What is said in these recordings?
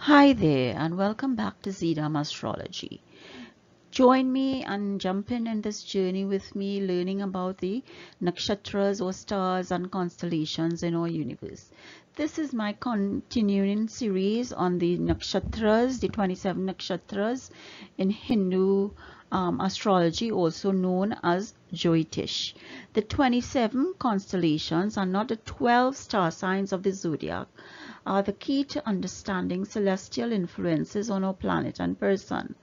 Hi there and welcome back to Zodiac Astrology. Join me and jump in this journey with me learning about the nakshatras or stars and constellations in our universe. This is my continuing series on the nakshatras, the 27 nakshatras in Hindu astrology, also known as Jyotish. The 27 constellations are not the 12 star signs of the zodiac, are the key to understanding celestial influences on our planet and person.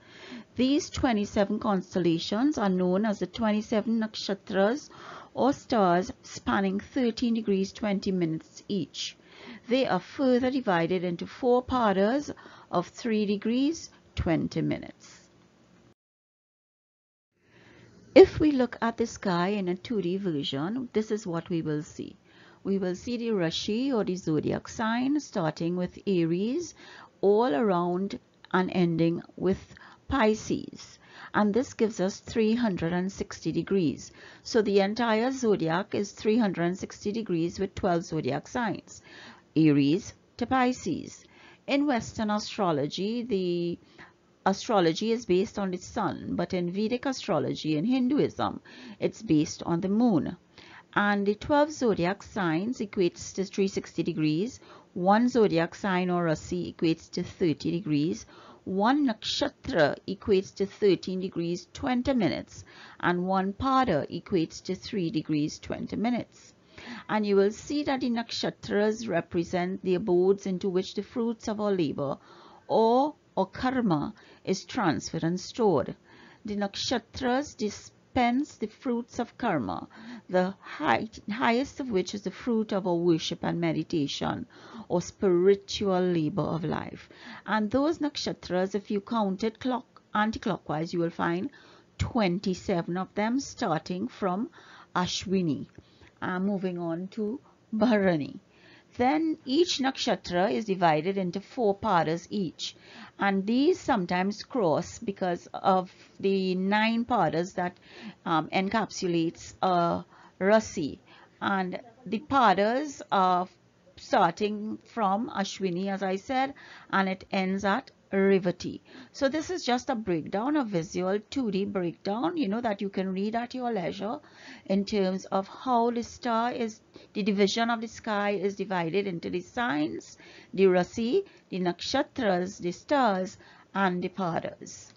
These 27 constellations are known as the 27 nakshatras or stars spanning 13 degrees 20 minutes each. They are further divided into 4 padas of 3 degrees 20 minutes. If we look at the sky in a 2D version, this is what we will see. We will see the Rashi or the zodiac sign starting with Aries all around and ending with Pisces, and this gives us 360 degrees. So the entire zodiac is 360 degrees with 12 zodiac signs, Aries to Pisces. In Western astrology, the astrology is based on the sun, but in Vedic astrology in Hinduism, it's based on the moon. And the 12 zodiac signs equates to 360 degrees. One zodiac sign or rasi equates to 30 degrees. One nakshatra equates to 13 degrees 20 minutes. And one pada equates to 3 degrees 20 minutes. And you will see that the nakshatras represent the abodes into which the fruits of our labor or karma is transferred and stored. The nakshatras dispense the fruits of karma, the highest of which is the fruit of our worship and meditation or spiritual labor of life. And those nakshatras, if you count it anti-clockwise, you will find 27 of them starting from Ashwini and moving on to Bharani. Then each nakshatra is divided into 4 padas each, and these sometimes cross because of the 9 padas that encapsulates a rasi, and the padas are starting from Ashwini, as I said, and it ends at Revati. So this is just a breakdown, a visual 2D breakdown, that you can read at your leisure in terms of how the division of the sky is divided into the signs, the rasi, the nakshatras, the stars, and the padas.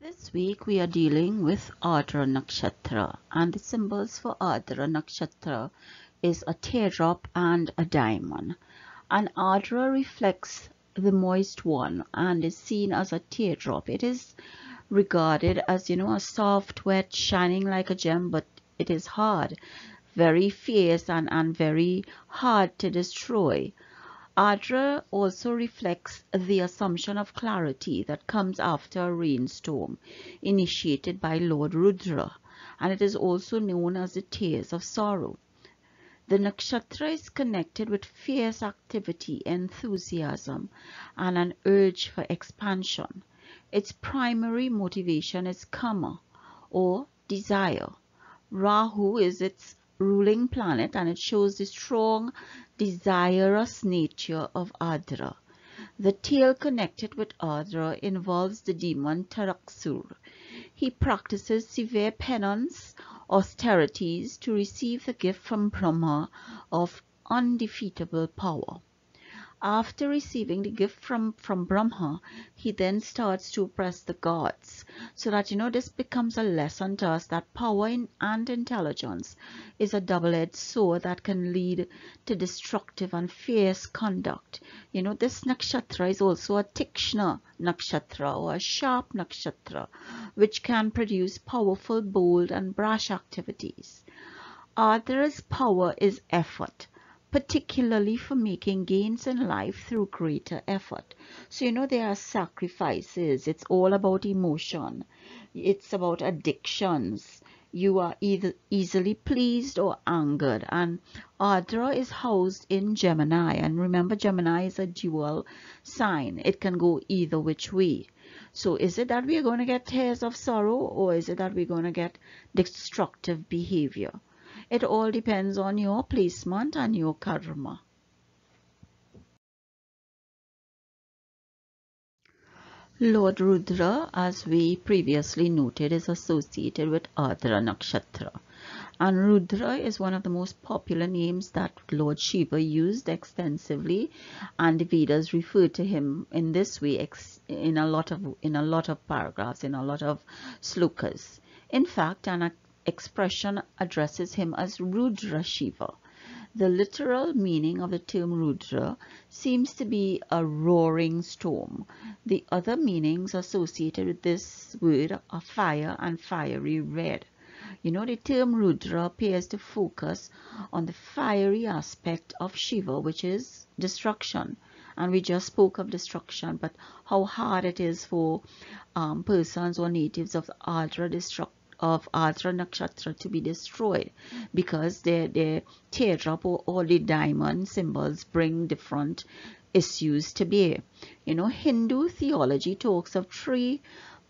This week we are dealing with Ardra Nakshatra, and the symbols for Ardra Nakshatra is a teardrop and a diamond. And Ardra reflects the moist one and is seen as a teardrop. It is regarded as, a soft, wet, shining like a gem, but it is hard, very fierce and very hard to destroy. Ardra also reflects the assumption of clarity that comes after a rainstorm initiated by Lord Rudra, and it is also known as the tears of sorrow. The nakshatra is connected with fierce activity, enthusiasm, and an urge for expansion. Its primary motivation is kama, or desire. Rahu is its ruling planet, and it shows the strong, desirous nature of Ardra. The tale connected with Ardra involves the demon Taraksur. He practices severe penance, austerities to receive the gift from Brahma of undefeatable power. After receiving the gift from Brahma, he then starts to oppress the gods. So that, this becomes a lesson to us that power and intelligence is a double-edged sword that can lead to destructive and fierce conduct. This nakshatra is also a tikshna nakshatra or a sharp nakshatra, which can produce powerful, bold, and brash activities. Ardra's power is effort, particularly for making gains in life through greater effort. So, there are sacrifices. It's all about emotion. It's about addictions. You are either easily pleased or angered. And Ardra is housed in Gemini. And remember, Gemini is a dual sign. It can go either which way. So is it that we are going to get tears of sorrow, or is it that we're going to get destructive behavior? It all depends on your placement and your karma. Lord Rudra, as we previously noted, is associated with Ardra Nakshatra. And Rudra is one of the most popular names that Lord Shiva used extensively, and the Vedas refer to him in this way in a lot of paragraphs, in a lot of slokas. In fact, an expression addresses him as Rudra Shiva. The literal meaning of the term Rudra seems to be a roaring storm. The other meanings associated with this word are fire and fiery red. The term Rudra appears to focus on the fiery aspect of Shiva, which is destruction. And we just spoke of destruction, but how hard it is for persons or natives of Ardra Nakshatra to be destroyed, because their teardrop or the diamond symbols bring different issues to bear. Hindu theology talks of three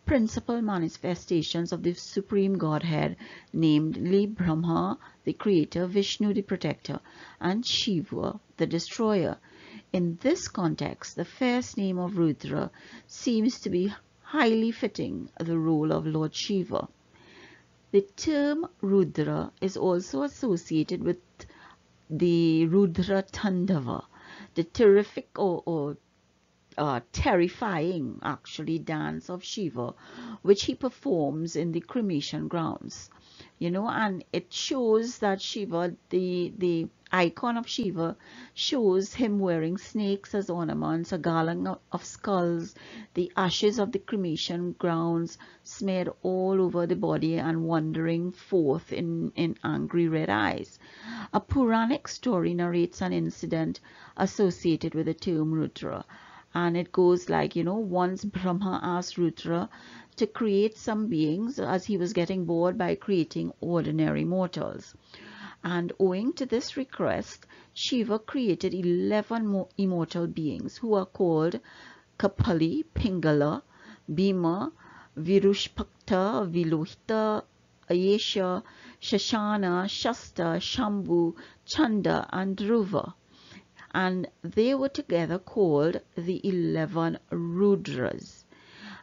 principal manifestations of the Supreme Godhead, namely Brahma, the creator, Vishnu, the protector, and Shiva, the destroyer. In this context, the first name of Rudra seems to be highly fitting the role of Lord Shiva. The term Rudra is also associated with the Rudra Tandava, the terrific or terrifying actually dance of Shiva, which he performs in the cremation grounds. And it shows that Shiva, the icon of Shiva, shows him wearing snakes as ornaments, a garland of skulls, the ashes of the cremation grounds smeared all over the body and wandering forth in angry red eyes. A Puranic story narrates an incident associated with the term Rudra. And it goes like, once Brahma asked Rudra to create some beings as he was getting bored by creating ordinary mortals. And owing to this request, Shiva created 11 immortal beings who are called Kapali, Pingala, Bhima, Virushpakta, Vilohita, Ayesha, Shashana, Shasta, Shambhu, Chanda, and Dhruva. And they were together called the 11 Rudras.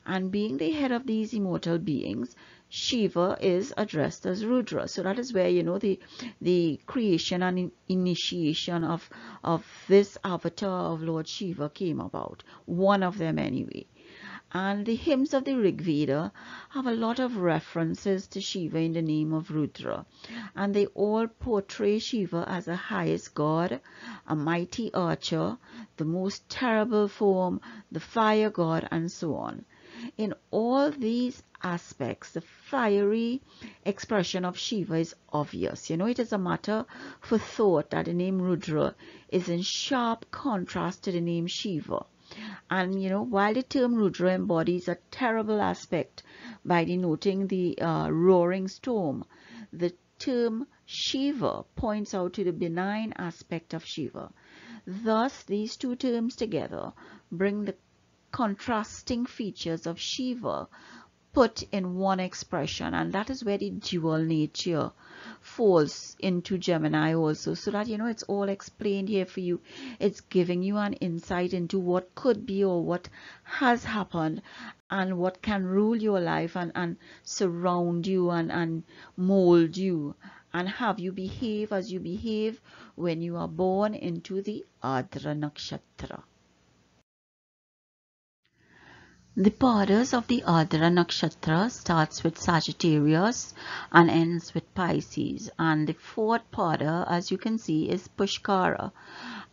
And being the head of these immortal beings, Shiva is addressed as Rudra. So that is where, the creation and initiation of this avatar of Lord Shiva came about. One of them anyway. And the hymns of the Rig Veda have a lot of references to Shiva in the name of Rudra. And they all portray Shiva as the highest god, a mighty archer, the most terrible form, the fire god, and so on. In all these aspects, the fiery expression of Shiva is obvious. It is a matter for thought that the name Rudra is in sharp contrast to the name Shiva. And while the term Rudra embodies a terrible aspect by denoting the roaring storm, the term Shiva points out to the benign aspect of Shiva. Thus, these two terms together bring the contrasting features of Shiva put in one expression, and that is where the dual nature falls into Gemini also, so that it's all explained here for you. It's giving you an insight into what could be or what has happened and what can rule your life and surround you and mold you and have you behave as you behave when you are born into the Ardra Nakshatra. The Padas of the Ardra Nakshatra starts with Sagittarius and ends with Pisces, and the fourth Pada, as you can see, is Pushkara,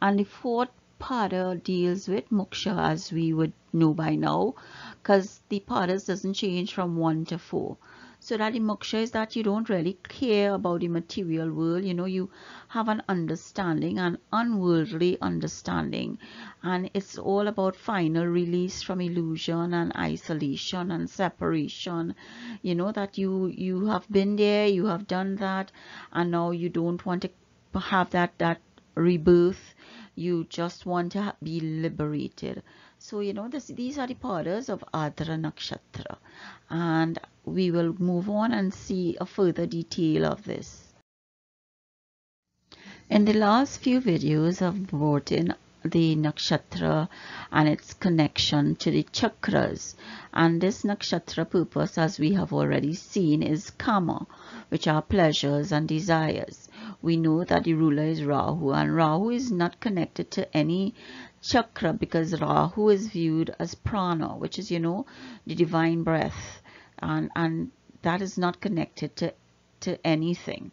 and the fourth Pada deals with Moksha, as we would know by now, because the Padas doesn't change from 1 to 4. So that the moksha is that you don't really care about the material world. You have an understanding, an unworldly understanding, and it's all about final release from illusion and isolation and separation. That you have been there, you have done that, and now you don't want to have that rebirth. You just want to be liberated. So these are the Padas of Ardra Nakshatra, and we will move on and see a further detail of this. In the last few videos, I've brought in the nakshatra and its connection to the chakras. And this nakshatra purpose, as we have already seen, is karma, which are pleasures and desires. We know that the ruler is Rahu, and Rahu is not connected to any chakra because Rahu is viewed as prana, which is, the divine breath, and that is not connected to anything.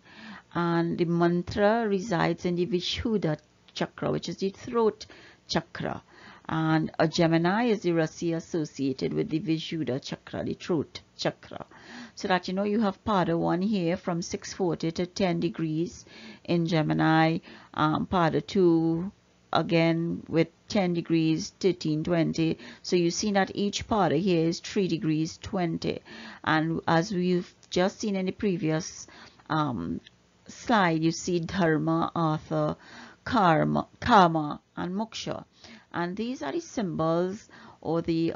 And the mantra resides in the Vishuddha chakra, which is the throat chakra, and a Gemini is the rasi associated with the Vishuddha chakra, the throat chakra. So that you have Pada 1 here from 640 to 10 degrees in Gemini, Pada 2 again with 10 degrees 13-20. So you see that each Pada here is 3 degrees 20, and as we've just seen in the previous slide, you see dharma, artha, karma, and moksha, and these are the symbols or the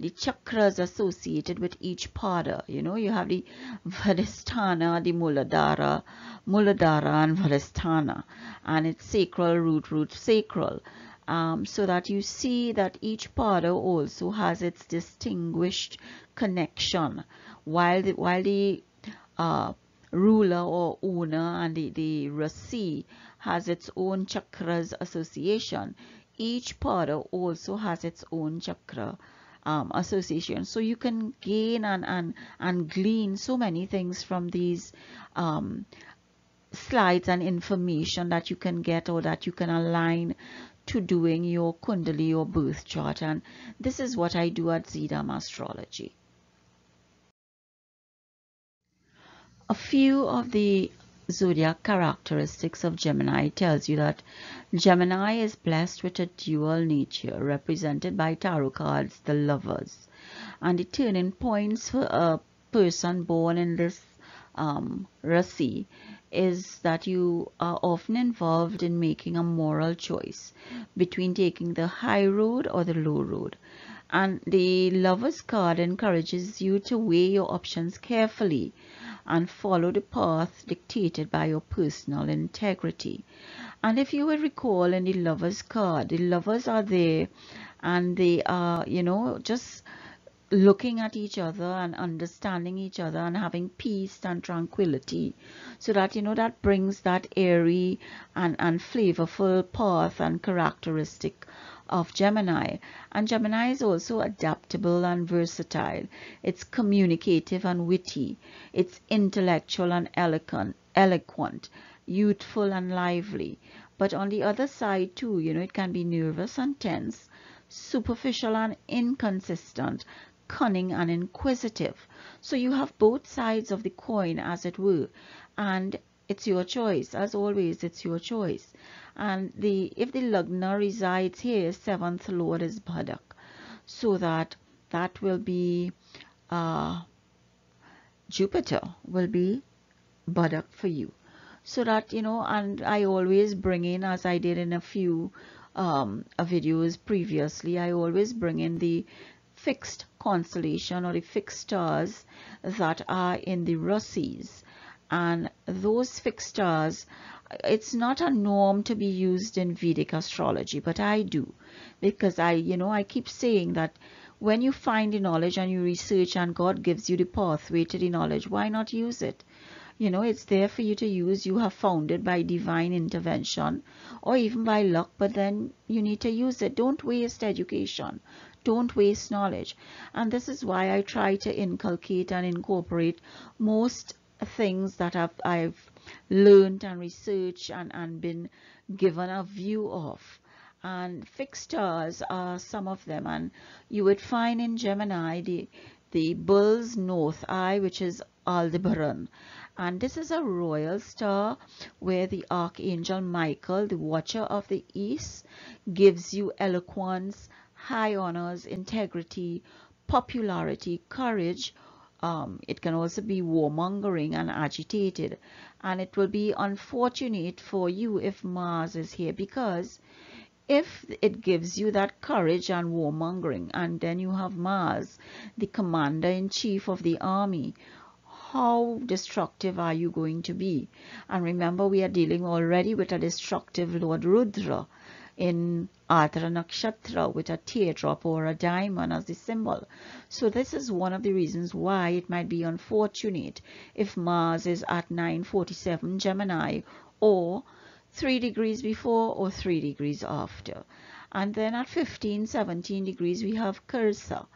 chakras associated with each pada. You have the Vadhisthana, the Muladhara and Vadhisthana, and it's sacral, root, sacral. So that you see that each pada also has its distinguished connection, while the ruler or owner and the rasi has its own chakras association. Each pada also has its own chakra association. So you can gain and glean so many things from these slides and information that you can get or that you can align to doing your Kundali or birth chart. And this is what I do at Zedam Astrology. A few of the zodiac characteristics of Gemini tells you that Gemini is blessed with a dual nature represented by tarot cards, the Lovers. And the turning points for a person born in this rasi is that you are often involved in making a moral choice between taking the high road or the low road. And the Lovers card encourages you to weigh your options carefully and follow the path dictated by your personal integrity. And if you will recall in the Lovers card, the lovers are there and they are, just looking at each other and understanding each other and having peace and tranquility, so that that brings that airy and flavorful path and characteristic of Gemini. And Gemini is also adaptable and versatile. It's communicative and witty. It's intellectual and eloquent, youthful and lively. But on the other side too, it can be nervous and tense, superficial and inconsistent, cunning and inquisitive. So you have both sides of the coin, as it were, and it's your choice. As always, it's your choice. And if the Lagna resides here, 7th Lord is Bhadak, so that will be Jupiter will be Bhadak for you. So that and I always bring in, as I did in a few videos previously, I always bring in the fixed constellation or the fixed stars that are in the rasis. And those fixed stars, it's not a norm to be used in Vedic astrology, but I do, because I keep saying that when you find the knowledge and you research and God gives you the pathway to the knowledge, why not use it? It's there for you to use. You have found it by divine intervention or even by luck, but then you need to use it. Don't waste education. Don't waste knowledge. And this is why I try to inculcate and incorporate most things that I've learned and researched and been given a view of. And fixed stars are some of them. And you would find in Gemini the bull's north eye, which is Aldebaran. And this is a royal star where the Archangel Michael, the watcher of the east, gives you eloquence, high honors, integrity, popularity, courage. It can also be warmongering and agitated. And it will be unfortunate for you if Mars is here, because if it gives you that courage and warmongering, and then you have Mars, the commander-in-chief of the army, how destructive are you going to be? And remember, we are dealing already with a destructive Lord Rudra in Ardra Nakshatra with a teardrop or a diamond as the symbol. So this is one of the reasons why it might be unfortunate if Mars is at 947 Gemini, or 3 degrees before or 3 degrees after. And then at 15, 17 degrees we have Cursor,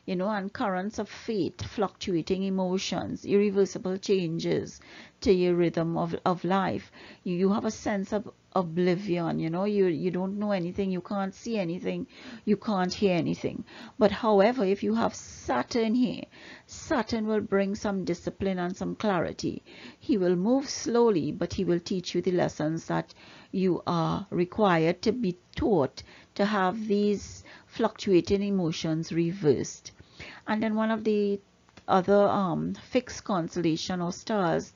and currents of fate, fluctuating emotions, irreversible changes to your rhythm of life. You have a sense of oblivion, you don't know anything, you can't see anything, you can't hear anything. But however, if you have Saturn here, Saturn will bring some discipline and some clarity. He will move slowly, but he will teach you the lessons that you are required to be taught to have these fluctuating emotions reversed. And then one of the other fixed constellation or stars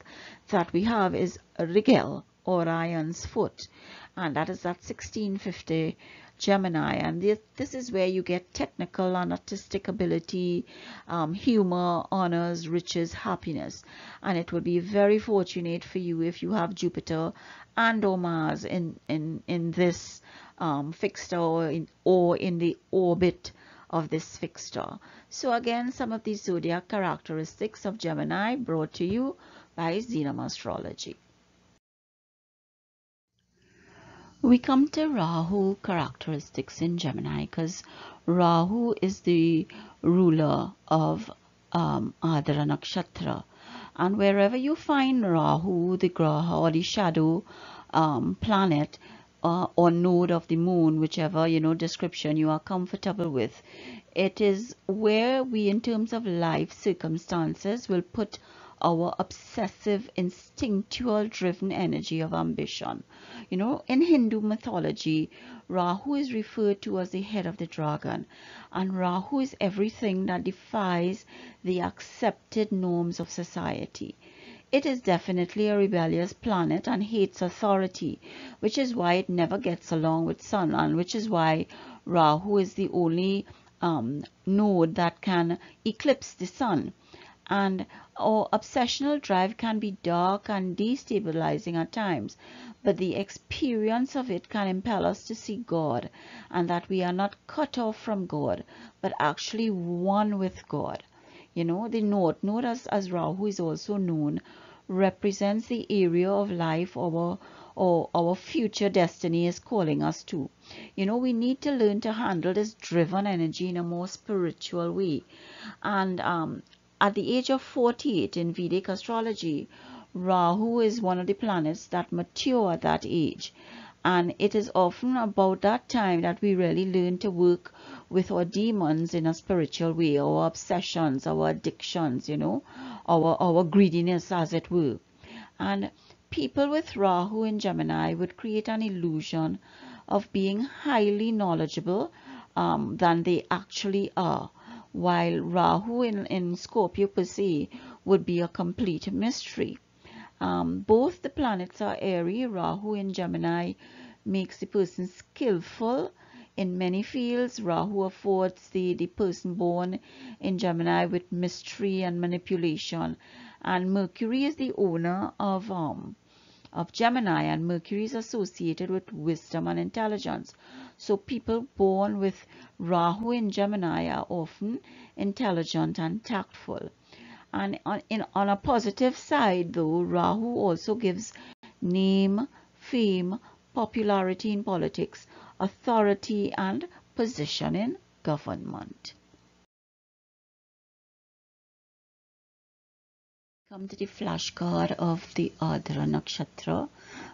that we have is Rigel, or Orion's foot, and that is at 1650 Gemini. And this is where you get technical and artistic ability, humor, honors, riches, happiness. And it would be very fortunate for you if you have Jupiter and or Mars in this fixed star, or in the orbit of this fixed star. So again, some of these zodiac characteristics of Gemini brought to you by Xenoma Astrology. We come to Rahu characteristics in Gemini, because Rahu is the ruler of Ardra Nakshatra. And wherever you find Rahu, the Graha or the shadow planet, or node of the moon, whichever description you are comfortable with, it is where we, in terms of life circumstances, will put our obsessive, instinctual driven energy of ambition. In Hindu mythology, Rahu is referred to as the head of the dragon, and Rahu is everything that defies the accepted norms of society. It is definitely a rebellious planet and hates authority, which is why it never gets along with Sun, and which is why Rahu is the only node that can eclipse the Sun. And our obsessional drive can be dark and destabilizing at times, but the experience of it can impel us to see God, and that we are not cut off from God, but actually one with God. The node as Rahu is also known, represents the area of life our future destiny is calling us to. We need to learn to handle this driven energy in a more spiritual way. And at the age of 48 in Vedic astrology, Rahu is one of the planets that mature at that age. And it is often about that time that we really learn to work with our demons in a spiritual way, our obsessions, our addictions, our greediness, as it were. And people with Rahu in Gemini would create an illusion of being highly knowledgeable than they actually are, while Rahu in Scorpio per se would be a complete mystery. Both the planets are airy. Rahu in Gemini makes the person skillful in many fields. Rahu affords the person born in Gemini with mystery and manipulation. And Mercury is the owner of Gemini, and Mercury is associated with wisdom and intelligence. So people born with Rahu in Gemini are often intelligent and tactful. And on a positive side, though, Rahu also gives name, fame, popularity in politics, authority, and position in government. Come to the flashcard of the Ardra Nakshatra,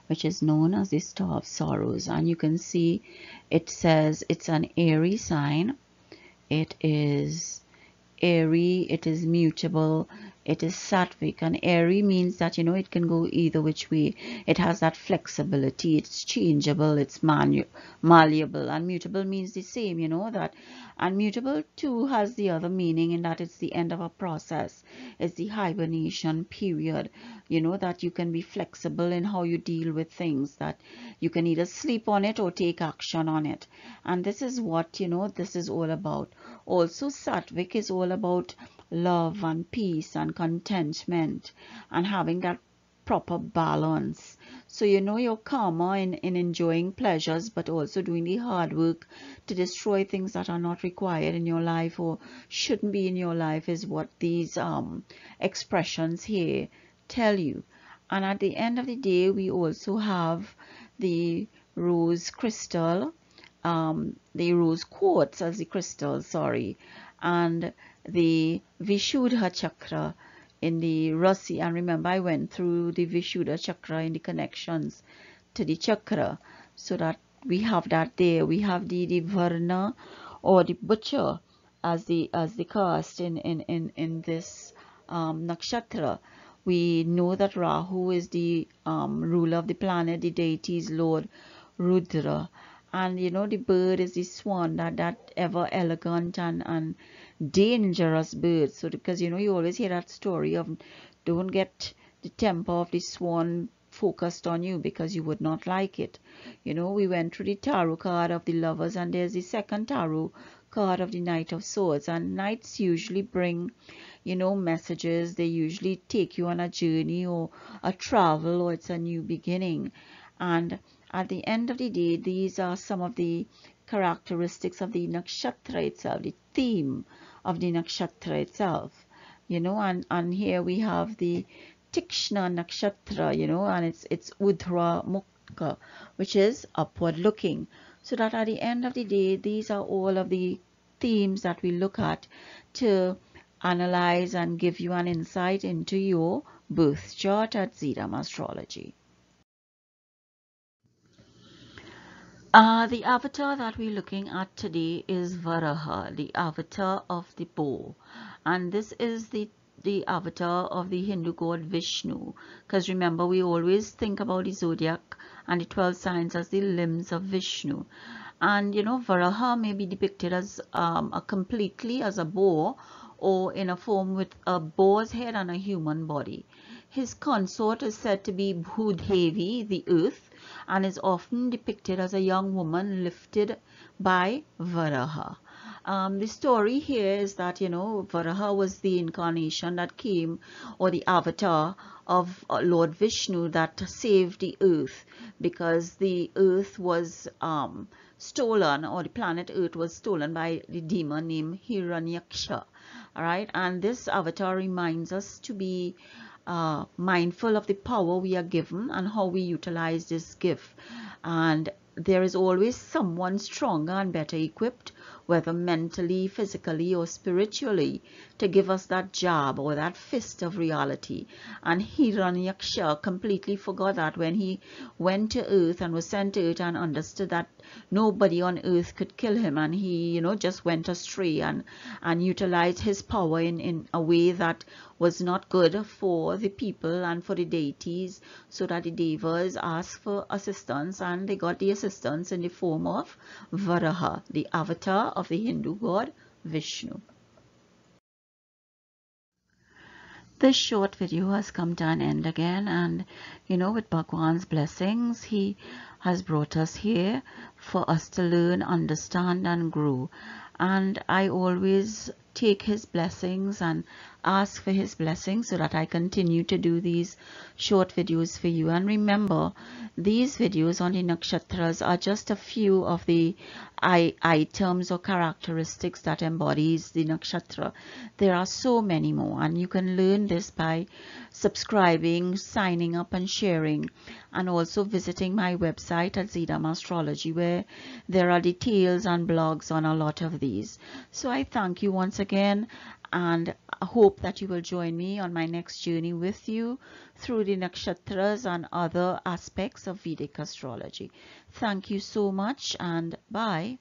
which is known as the Star of Sorrows. And you can see it says it's an airy sign. It is airy, it is mutable, it is sattvic. And airy means that it can go either which way. It has that flexibility, it's changeable, it's malleable. And mutable means the same, that. And mutable too has the other meaning, in that it's the end of a process, it's the hibernation period, that you can be flexible in how you deal with things, that you can either sleep on it or take action on it. And this is what this is all about. Also, Sattvic is all about love and peace and contentment and having that proper balance. So you know your karma in enjoying pleasures, but also doing the hard work to destroy things that are not required in your life or shouldn't be in your life is what these expressions here tell you. And at the end of the day, we also have the rose crystal, the rose quartz as the crystal, sorry, and the Vishuddha chakra in the Rasi. And remember, I went through the Vishuddha chakra in the connections to the chakra, so that we have that there. We have the Varna or the butcher as the caste in this nakshatra. We know that Rahu is the ruler of the planet, the deity's lord Rudra, and you know the bird is the swan, that ever elegant and dangerous bird. So because you know you always hear that story of don't get the temper of the swan focused on you because you would not like it. You know, we went through the tarot card of the lovers, and there's the second tarot card of the Knight of Swords, and knights usually bring, you know, messages. They usually take you on a journey or a travel, or it's a new beginning. And at the end of the day, these are some of the characteristics of the nakshatra itself, the theme of the nakshatra itself, you know. And here we have the Tikshna Nakshatra, you know, and it's Udra Mukha, which is upward looking. So that at the end of the day, these are all of the themes that we look at to analyze and give you an insight into your birth chart at Zodiac Astrology. The avatar that we're looking at today is Varaha, the avatar of the bow, and this is the avatar of the Hindu god Vishnu, because remember we always think about the zodiac and the 12 signs as the limbs of Vishnu. And you know, Varaha may be depicted as completely as a boar, or in a form with a boar's head and a human body. His consort is said to be Bhudevi, the earth, and is often depicted as a young woman lifted by Varaha. The story here is that, you know, Varaha was the incarnation that came, or the avatar of Lord Vishnu, that saved the earth because the earth was stolen, or the planet earth was stolen by the demon named Hiranyaksha. All right, and this avatar reminds us to be mindful of the power we are given and how we utilize this gift. And there is always someone stronger and better equipped, whether mentally, physically, or spiritually, to give us that jab or that fist of reality. And Hiranyaksha completely forgot that when he went to earth and was sent to earth and understood that nobody on earth could kill him, and he, you know, just went astray and utilized his power in a way that was not good for the people and for the deities, so that the devas asked for assistance, and they got the assistance in the form of Varaha, the avatar of the Hindu god Vishnu. This short video has come to an end again, and you know, with Bhagwan's blessings, he has brought us here for us to learn, understand, and grow. And I always take his blessings and ask for his blessings so that I continue to do these short videos for you. And remember, these videos on the nakshatras are just a few of the items or characteristics that embodies the nakshatra. There are so many more, and you can learn this by subscribing, signing up, and sharing, and also visiting my website at Zodiac Astrology, where there are details and blogs on a lot of these. So I thank you once again, and I hope that you will join me on my next journey with you through the nakshatras and other aspects of Vedic astrology. Thank you so much, and bye.